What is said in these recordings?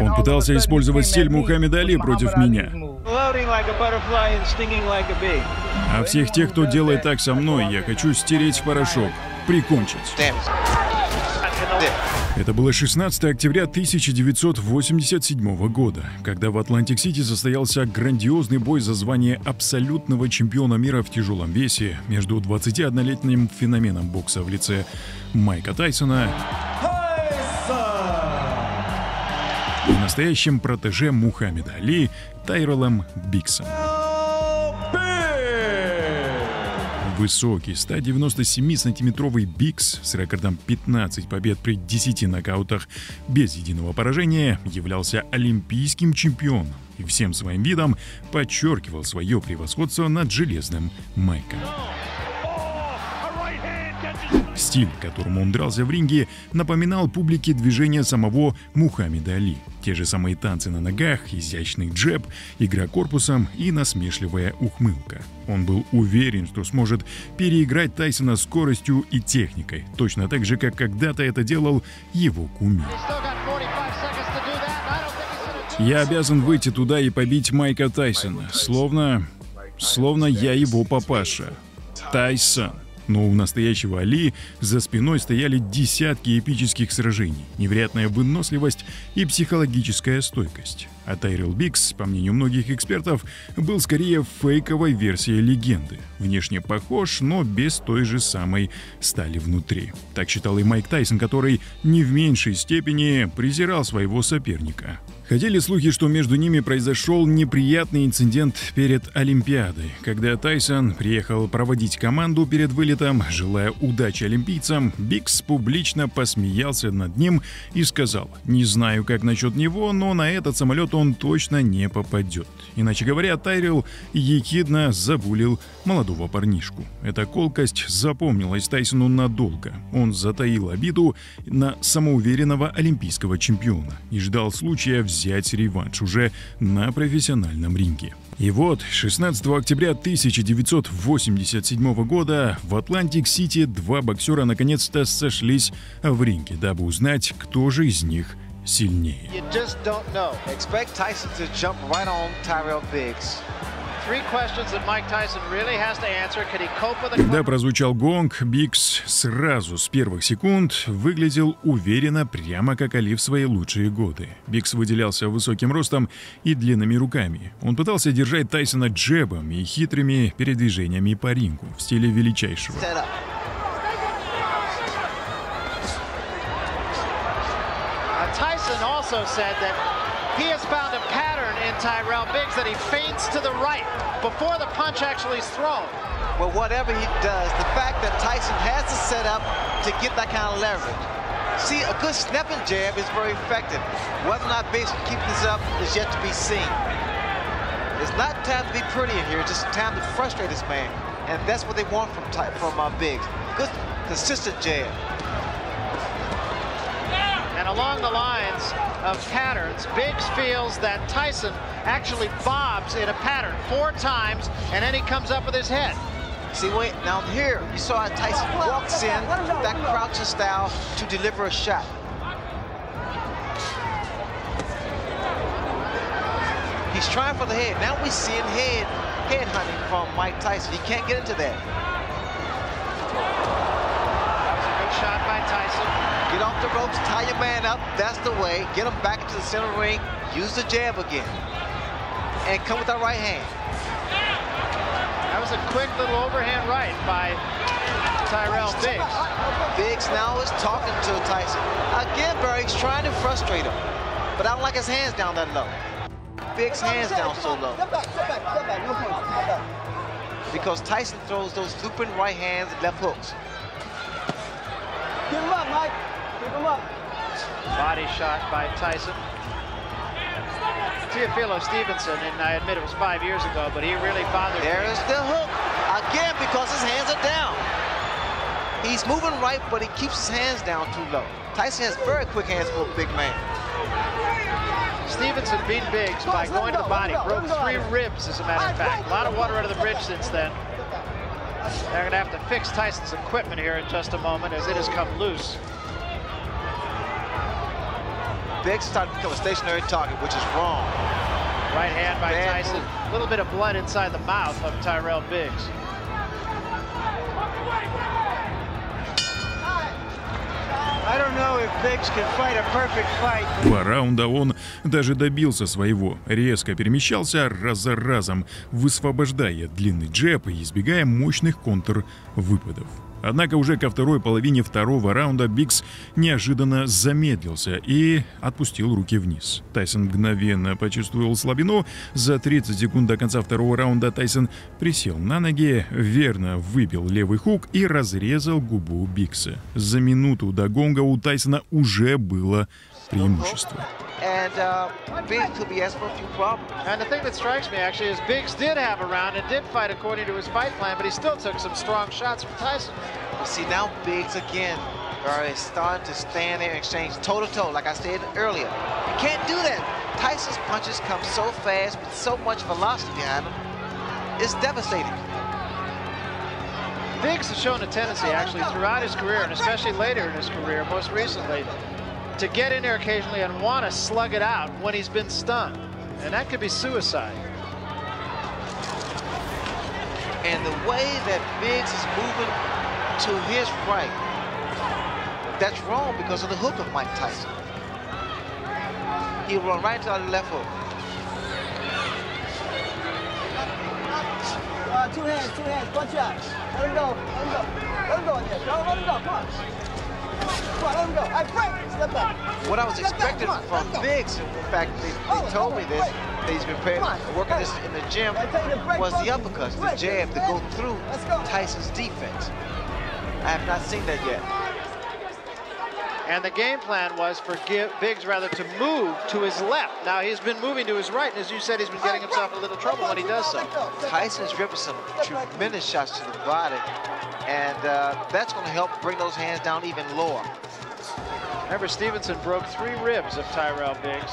Он пытался использовать стиль Мухаммеда Али против меня. А всех тех, кто делает так со мной, я хочу стереть в порошок, прикончить. Это было 16 октября 1987 года, когда в Атлантик-Сити состоялся грандиозный бой за звание абсолютного чемпиона мира в тяжелом весе между 21-летним феноменом бокса в лице Майка Тайсона и настоящим протеже Мухаммеда Али Тайреллом Биггсом. Высокий 197-сантиметровый Биггс с рекордом 15 побед при 10 нокаутах без единого поражения являлся олимпийским чемпионом и всем своим видом подчеркивал свое превосходство над Железным Майком. Стиль, которым он дрался в ринге, напоминал публике движения самого Мухаммеда Али. Те же самые танцы на ногах, изящный джеб, игра корпусом и насмешливая ухмылка. Он был уверен, что сможет переиграть Тайсона скоростью и техникой, точно так же, как когда-то это делал его кумир. «Я обязан выйти туда и побить Майка Тайсона, словно я его папаша. Тайсон». Но у настоящего Али за спиной стояли десятки эпических сражений, невероятная выносливость и психологическая стойкость. А Тайрелл Биггс, по мнению многих экспертов, был скорее фейковой версией легенды. Внешне похож, но без той же самой стали внутри. Так считал и Майк Тайсон, который не в меньшей степени презирал своего соперника. Ходили слухи, что между ними произошел неприятный инцидент перед Олимпиадой, когда Тайсон приехал проводить команду перед вылетом. Желая удачи олимпийцам, Биггс публично посмеялся над ним и сказал: «Не знаю, как насчет него, но на этот самолет он точно не попадет». Иначе говоря, Тайрелл ехидно забулил молодого парнишку. Эта колкость запомнилась Тайсону надолго. Он затаил обиду на самоуверенного олимпийского чемпиона и ждал случая взять реванш уже на профессиональном ринге. И вот 16 октября 1987 года в Атлантик-Сити два боксера наконец-то сошлись в ринге, дабы узнать, кто же из них сильнее. Когда прозвучал гонг, Биггс сразу с первых секунд выглядел уверенно, прямо как Али в свои лучшие годы. Биггс выделялся высоким ростом и длинными руками. Он пытался держать Тайсона джебом и хитрыми передвижениями по рингу в стиле величайшего. Tyson also said that he has found a pattern in Tairell Biggs that he feints to the right before the punch actually is thrown. Well, whatever he does, the fact that Tyson has to set up to get that kind of leverage. See, a good snapping jab is very effective. Whether or not Biggs can keep this up is yet to be seen. It's not time to be pretty in here, it's just time to frustrate this man. And that's what they want from Biggs. Good, consistent jab. And along the lines of patterns, Biggs feels that Tyson actually bobs in a pattern 4 times, and then he comes up with his head. See, wait, now here, you saw how Tyson walks in with that crouching style to deliver a shot. He's trying for the head. Now we're seeing head hunting from Mike Tyson. He can't get into that. That was a good shot by Tyson. Get off the ropes, tie your man up, that's the way. Get him back into the center ring, use the jab again. And come with that right hand. That was a quick little overhand right by Tairell Biggs. Biggs now is talking to Tyson. Again, Barry, he's trying to frustrate him. But I don't like his hands down that low. Biggs' hands down so low. Because Tyson throws those looping right hands and left hooks. Give him up, Mike. Keep him up. Body shot by Tyson. Teofilo Stevenson, and I admit it was 5 years ago, but he really bothered me. There's the hook. Again, because his hands are down. He's moving right, but he keeps his hands down too low. Tyson has very quick hands for a big man. Stevenson beat Biggs by going to the body. Broke 3 ribs, as a matter of fact. A lot of water under the bridge since then. They're going to have to fix Tyson's equipment here in just a moment as it has come loose. Biggs started to become a stationary target, which is wrong. Right hand by Bad Tyson. move. A little bit of blood inside the mouth of Taire'll Biggs. I don't know if Biggs can fight a perfect fight. 2 раунда он даже добился своего. Резко перемещался раз за разом, высвобождая длинный джеб и избегая мощных контрвыпадов. Однако уже ко второй половине 2-го раунда Биггс неожиданно замедлился и отпустил руки вниз. Тайсон мгновенно почувствовал слабину. За 30 секунд до конца 2-го раунда Тайсон присел на ноги, верно выбил левый хук и разрезал губу Биггса. За минуту до гонга у Тайсона уже было преимущество. And Biggs could be asking for a few problems. And the thing that strikes me actually is Biggs did have a round and did fight according to his fight plan, but he still took some strong shots from Tyson. But see, now Biggs again is starting to stand there and exchange toe-to-toe, like I said earlier. You can't do that. Tyson's punches come so fast with so much velocity behind them. It's devastating. Biggs has shown a tendency actually throughout his career, and especially later in his career, most recently, to get in there occasionally and want to slug it out when he's been stunned. And that could be suicide. And the way that Biggs is moving to his right, that's wrong because of the hook of Mike Tyson. He'll run right into the left hook. Two hands, punch out. Let him go, let him go. Let him go in there, Joe, let him go, come on. Come on, let him go. I break, step back. What I was expecting from Biggs, in fact, they told me this, that he's been working this in the gym, was the uppercuts, the jab to go through Tyson's defense. I have not seen that yet. And the game plan was for Biggs rather to move to his left. Now he's been moving to his right, and as you said, he's been getting himself in a little trouble when he does so. Tyson's ripping some tremendous shots to the body, and that's going to help bring those hands down even lower. Remember, Stevenson broke 3 ribs of Taire'll Biggs.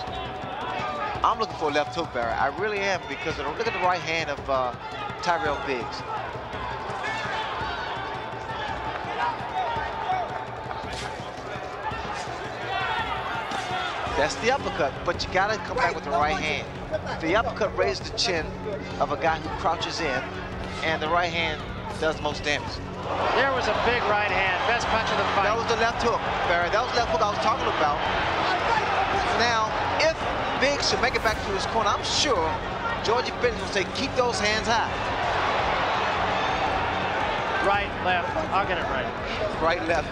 I'm looking for a left hook, Barry. I really am, because look at the right hand of Taire'll Biggs. That's the uppercut, but you gotta come back with the right hand. The uppercut raises the chin of a guy who crouches in, and the right hand does most damage. There was a big right hand, best punch of the fight. That was the left hook, Barry. That was the left hook I was talking about. Now, if Biggs should make it back to his corner, I'm sure Georgie Benton will say, keep those hands high. Right, left, I'll get it right. Right, left.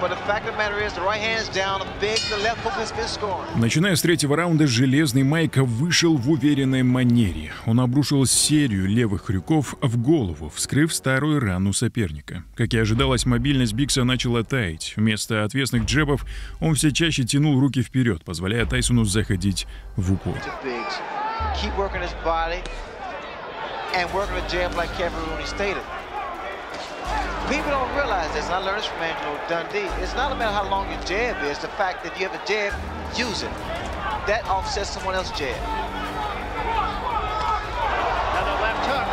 But the fact of the matter is, the right hand's down, Biggs, the left hook has been scoring. Начиная с 3-го раунда, Железный Майк вышел в уверенной манере. Он обрушил серию левых крюков в голову, вскрыв старую рану соперника. Как и ожидалось, мобильность Биггса начала таять. Вместо отвесных джебов он все чаще тянул руки вперед, позволяя Тайсону заходить в упор. People don't realize this, and I learned this from Angelo Dundee. It's not about how long your jab is, the fact that you have a jab, use it. That offsets someone else's jab. Now the left hook.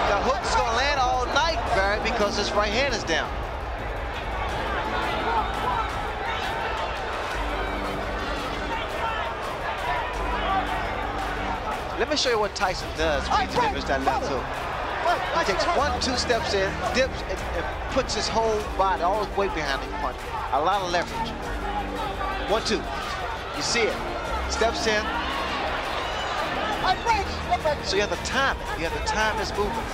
The hook's gonna land all night, Barry, because his right hand is down. Let me show you what Tyson does when he delivers that left hook. He takes 1-2 steps in, dips, and puts his whole body, all his weight behind the punch. A lot of leverage. 1-2. You see it. Steps in. So you have to time it. You have to time his movement.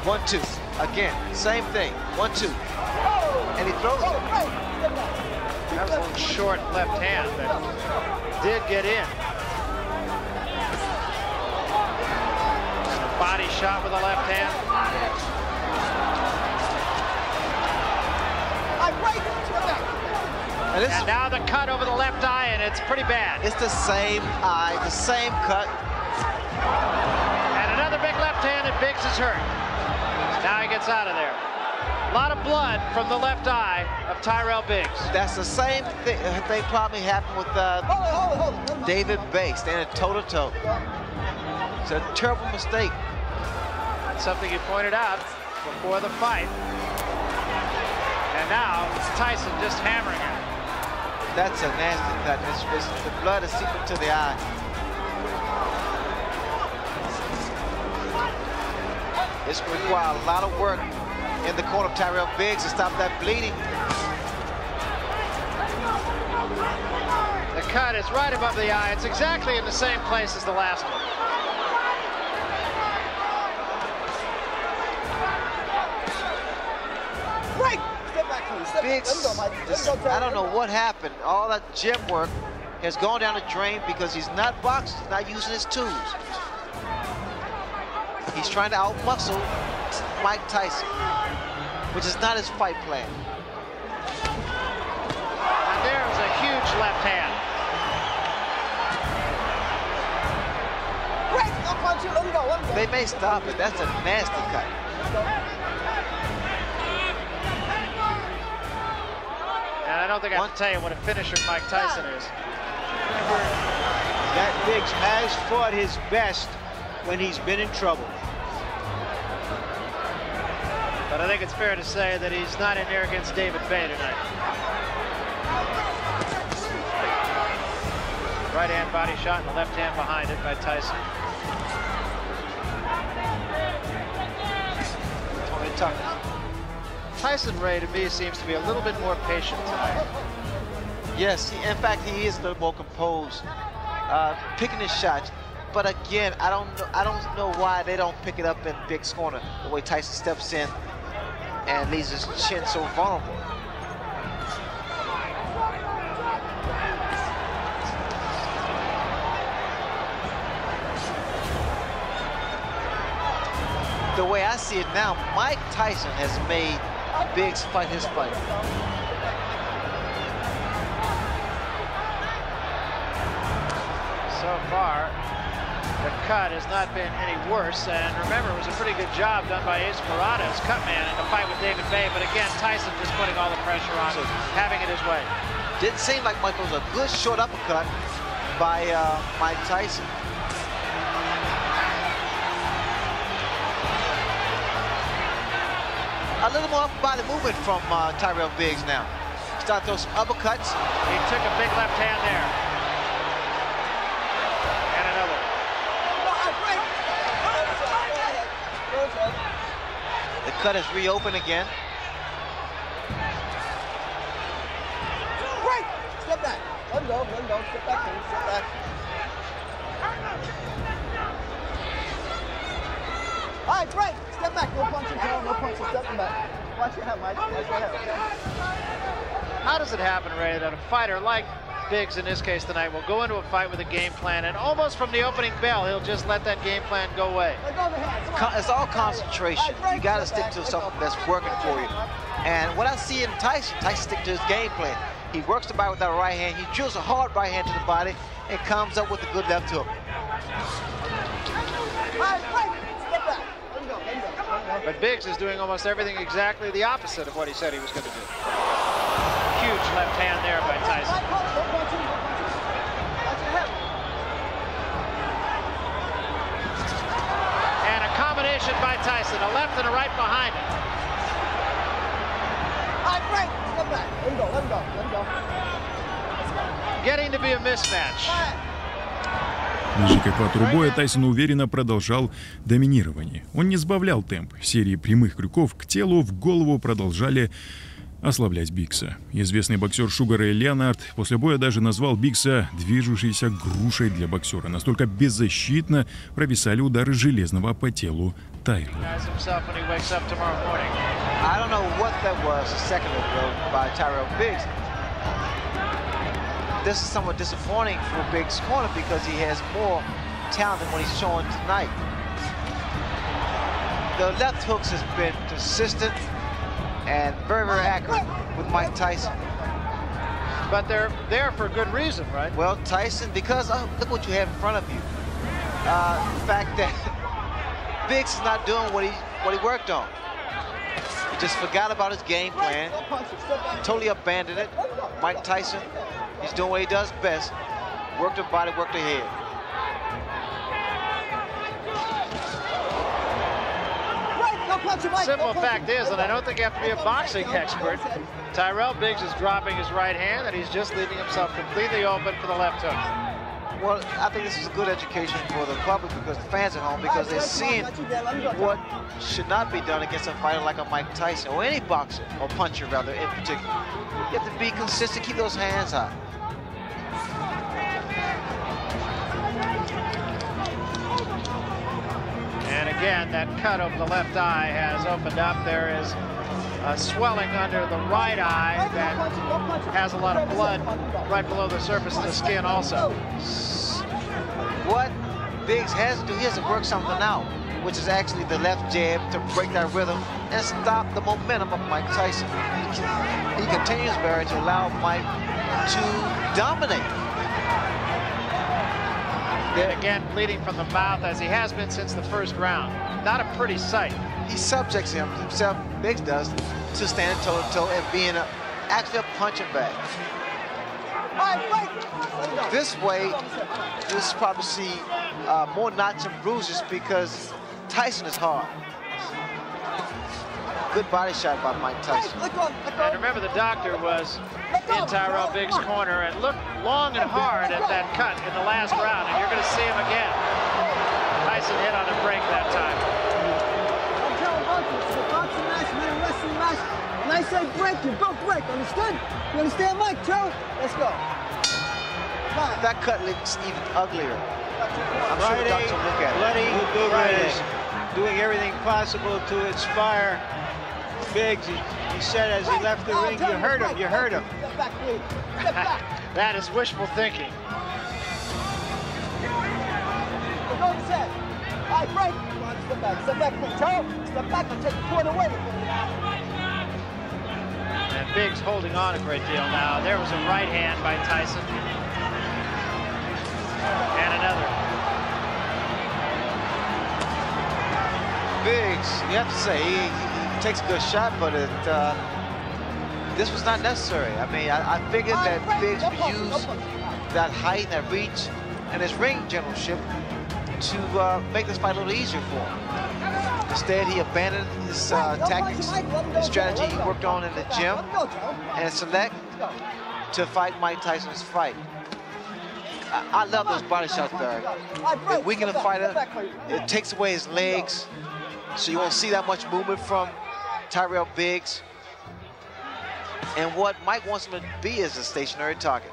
1-2. Again, same thing. 1-2. And he throws it. That was a little short left hand that did get in. Body shot with the left hand. And now the cut over the left eye, and it's pretty bad. It's the same eye, the same cut. And another big left hand, and Biggs is hurt. Now he gets out of there. A lot of blood from the left eye of Taire'll Biggs. That's the same thing probably happened with David Bates, standing toe-to-toe. It's a terrible mistake. That's something you pointed out before the fight. And now it's Tyson just hammering him. That's a nasty cut. The blood is seeping to the eye. It's going to require a lot of work in the corner of Taire's Biggs to stop that bleeding. The cut is right above the eye. It's exactly in the same place as the last one. Biggs, I don't know what happened. All that gym work has gone down the drain because he's not boxing, he's not using his tools. He's trying to outmuscle Mike Tyson, which is not his fight plan. And there's a huge left hand. They may stop it. That's a nasty cut. And I don't think I have to tell you what a finisher Mike Tyson is. That Biggs has fought his best when he's been in trouble. But I think it's fair to say that he's not in there against David Bay tonight. Right hand body shot and the left hand behind it by Tyson. Tyson Ray, to me, seems to be a little bit more patient tonight. Yes, in fact, he is a little more composed, picking his shots. But again, I don't know why they don't pick it up in Biggs' corner. The way Tyson steps in and leaves his chin so vulnerable. The way I see it now, Mike Tyson has made Biggs fight his fight. So far, the cut has not been any worse, and remember, it was a pretty good job done by Ace Parada's cut man in the fight with David Bay, but again, Tyson just putting all the pressure on, having it his way. Didn't seem like Michael was a good short uppercut by Mike Tyson. A little more upper body movement from Taire's Biggs now. Start those uppercuts. He took a big left hand there. And another. The cut is reopened again. Break! Step back. Let him go, let him go. Step back, step back. All right, break. Step back. No punches, no punches. Step back. Watch your head, Mike. Watch your head, okay? How does it happen, Ray, that a fighter like Biggs in this case tonight will go into a fight with a game plan, and almost from the opening bell, he'll just let that game plan go away? It's all concentration. You got to stick to something that's working for you. And what I see in Tyson stick to his game plan. He works the body with that right hand. He drills a hard right hand to the body and comes up with a good left hook. But Biggs is doing almost everything exactly the opposite of what he said he was going to do. Huge left hand there by Tyson. And a combination by Tyson, a left and a right behind it. Getting to be a mismatch. Ближе к экватору боя Тайсон уверенно продолжал доминирование. Он не сбавлял темп. Серии прямых крюков к телу, в голову продолжали ослаблять Биггса. Известный боксер Шугар Рэй Леонард после боя даже назвал Биггса движущейся грушей для боксера. Настолько беззащитно провисали удары Железного по телу Тайрелла. This is somewhat disappointing for Biggs' corner because he has more talent than what he's showing tonight. The left hooks has been consistent and very, very accurate with Mike Tyson. But they're there for good reason, right? Well, Tyson, because look what you have in front of you. The fact that Biggs is not doing what he worked on. He just forgot about his game plan, totally abandoned it. Mike Tyson, he's doing what he does best. Work the body, work the head. Simple fact is, and I don't think you have to be a boxing expert, Tairelll Biggs is dropping his right hand, and he's just leaving himself completely open for the left hook. Well, I think this is a good education for the public, because the fans at home, because they're seeing what should not be done against a fighter like a Mike Tyson, or any boxer, or puncher rather, in particular. You have to be consistent, keep those hands high. And again, that cut over the left eye has opened up. There is a swelling under the right eye that has a lot of blood right below the surface of the skin also. What Biggs has to do, he has to work something out, which is actually the left jab to break that rhythm and stop the momentum of Mike Tyson. He continues, Barry, to allow Mike to dominate. And again, bleeding from the mouth, as he has been since the first round. Not a pretty sight. He subjects himself, Biggs does, to stand toe-to-toe and being actually a punching bag. This way, you'll probably see more knots and bruises, because Tyson is hard. Good body shot by Mike Tyson. And remember, the doctor was in Tairelll Biggs' corner and looked long and hard at that cut in the last round, and you're going to see him again. Tyson hit on a break that time. I'm telling you, it's a boxing match, not a wrestling match. When I say break, you both break, understood? You understand, Mike, Joe? Let's go. That cut looks even uglier. I'm sure the doctor will look at it. Bloody Friday, doing everything possible to inspire Biggs. He said as he left the ring, you heard him, you heard him. Step back, please. Step back. That is wishful thinking. Go to set. All right, break. Come on, step back. Step back, please. Joe, step back and take the point away. And Biggs holding on a great deal now. There was a right hand by Tyson. And another. Biggs, you have to say, he takes a good shot, but this was not necessary. I mean, I figured that Biggs would use that height, that reach, and his ring generalship to make this fight a little easier for him. Instead, he abandoned his tactics, his strategy he worked on in the gym, and select to fight Mike Tyson's fight. I love those body shots, Barry. It weakens the fighter, it takes away his legs, so you won't see that much movement from Tairelll Biggs. And what Mike wants him to be is a stationary target.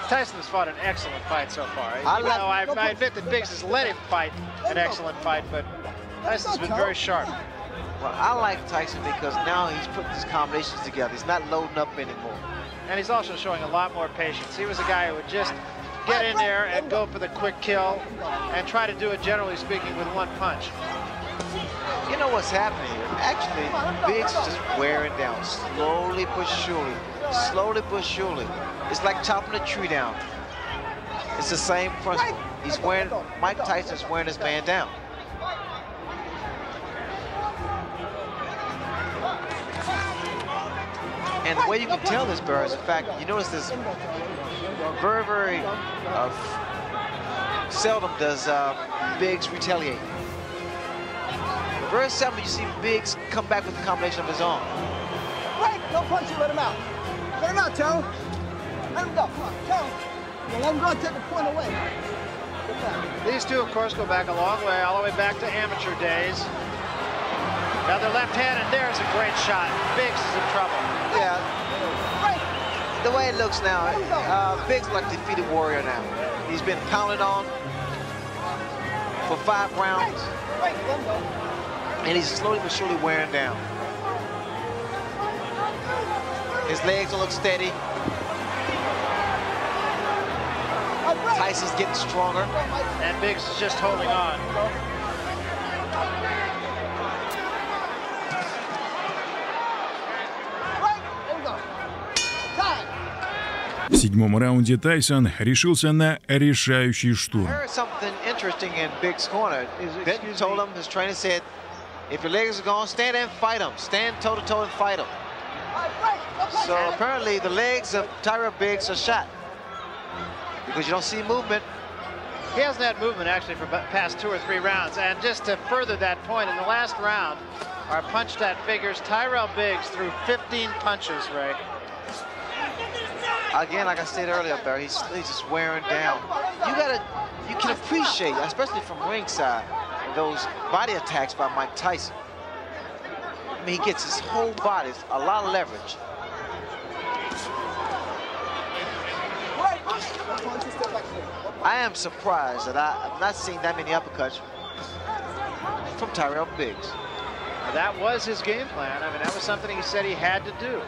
Tyson has fought an excellent fight so far. I admit that Biggs has let him fight an excellent fight, but Tyson's been very sharp. Well, I like Tyson because now he's putting his combinations together. He's not loading up anymore. And he's also showing a lot more patience. He was a guy who would just get in there and go for the quick kill and try to do it, generally speaking, with one punch. You know what's happening here? Actually, Biggs is just wearing down, slowly but surely. Slowly but surely. It's like chopping a tree down. It's the same principle. He's wearing, Mike Tyson's wearing his man down. And the way you can tell this, Barry, is the fact, you notice this very seldom does Biggs retaliate. Very seldom you see Biggs come back with a combination of his own. Break, don't punch him, let him out. Let him out, Joe. Let him go, come on, Joe. Let him go and take the point away. These two, of course, go back a long way, all the way back to amateur days. Another left hand, and there's a great shot. Biggs is in trouble. Yeah. The way it looks now, Biggs is like a defeated warrior now. He's been pounded on for 5 rounds, and he's slowly but surely wearing down. His legs don't look steady. Tyson's getting stronger. And Biggs is just holding on. В 7-м раунде Тайсон решился на решающий штурм. I heard something interesting in Biggs' corner. Benton told him, his trainer said, if your legs are gone, stand there and fight him. Stand toe-to-toe and fight him. So apparently the legs of Tairelll Biggs are shot because you don't see movement. He hasn't had movement actually for past 2 or 3 rounds. And just to further that point, in the last round, our punch stat figures Tayrell Biggs threw 15 punches, Ray. Again, like I said earlier, Barry, he's just wearing down. You can appreciate, especially from ringside, those body attacks by Mike Tyson. I mean, he gets his whole body, a lot of leverage. I am surprised that I've not seen that many uppercuts from Tayrell Biggs. That was his game plan. I mean, that was something he said he had to do.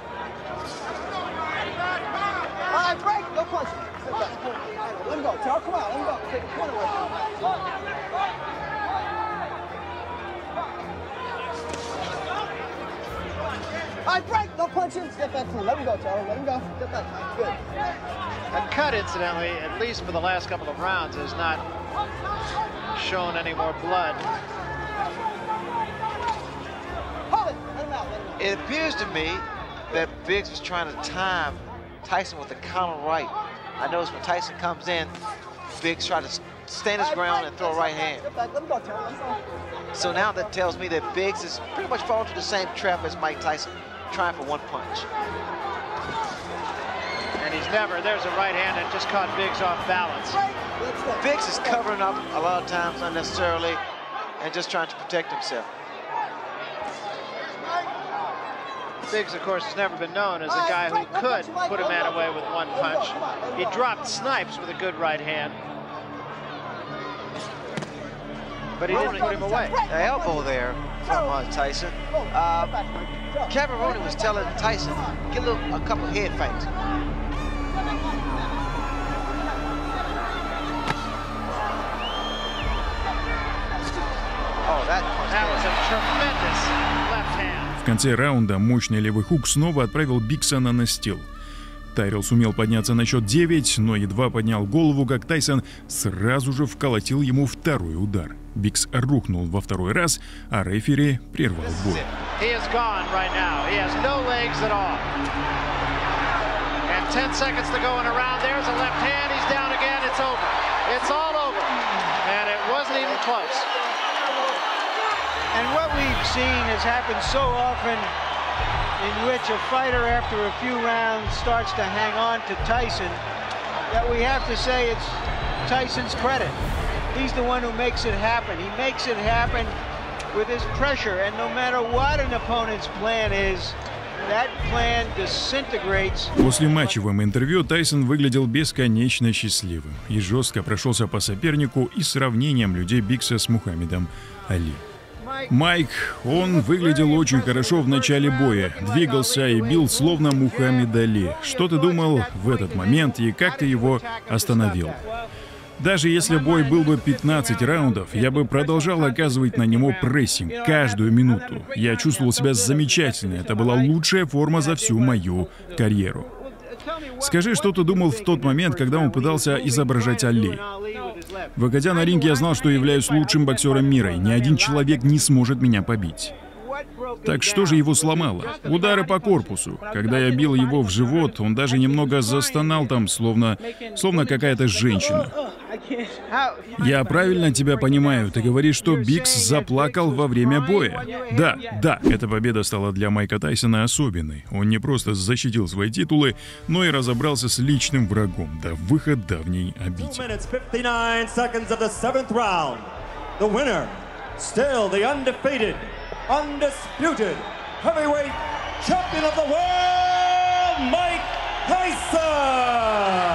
All right, break. No punching. Let him go. Tell, come on. Let him go. Take the corner away from him. All right, break. No punching. Step back from him. Let him go, Charlie. Let him go. Step back. Good. That cut, incidentally, at least for the last couple of rounds, has not shown any more blood. Hold it. Let him out. Let him out. It appears to me that Biggs was trying to time Tyson with the counter right. I noticed when Tyson comes in, Biggs tried to stand his ground and throw a right hand. So now that tells me that Biggs is pretty much falling to the same trap as Mike Tyson, trying for one punch. And he's never, there's a right hand that just caught Biggs off balance. Biggs is covering up a lot of times unnecessarily and just trying to protect himself. Biggs, of course, has never been known as a guy who could put a man away with one punch. He dropped Snipes with a good right hand, but he didn't put him away. The elbow there from Tyson. Kevin Rooney was telling Tyson, get a couple head feints. Oh, that was a tremendous left hand. В конце раунда мощный левый хук снова отправил Биггса на настил. Тайрелл сумел подняться на счет 9, но едва поднял голову, как Тайсон сразу же вколотил ему второй удар. Биггс рухнул во второй раз, а рефери прервал бой. And what we've seen has happened so often, in which a fighter after a few rounds starts to hang on to Tyson, that we have to say it's Tyson's credit. He's the one who makes it happen. He makes it happen with his pressure, and no matter what an opponent's plan is, that plan disintegrates. После матчевого интервью Тайсон выглядел бесконечно счастливым и жестко прошелся по сопернику и сравнением людей Биггса с Мухаммедом Али. Майк, он выглядел очень хорошо в начале боя, двигался и бил словно Мухаммед Али. Что ты думал в этот момент и как ты его остановил? Даже если бой был бы 15 раундов, я бы продолжал оказывать на него прессинг каждую минуту. Я чувствовал себя замечательно, это была лучшая форма за всю мою карьеру. Скажи, что ты думал в тот момент, когда он пытался изображать Али? Выходя на ринг, я знал, что являюсь лучшим боксером мира, и ни один человек не сможет меня побить. Так что же его сломало? Удары по корпусу. Когда я бил его в живот, он даже немного застонал там, словно какая-то женщина. Я правильно тебя понимаю, ты говоришь, что Биггс заплакал во время боя? Да, эта победа стала для Майка Тайсона особенной. Он не просто защитил свои титулы, но и разобрался с личным врагом до выхода давней обиды. Undisputed heavyweight champion of the world, Mike Tyson!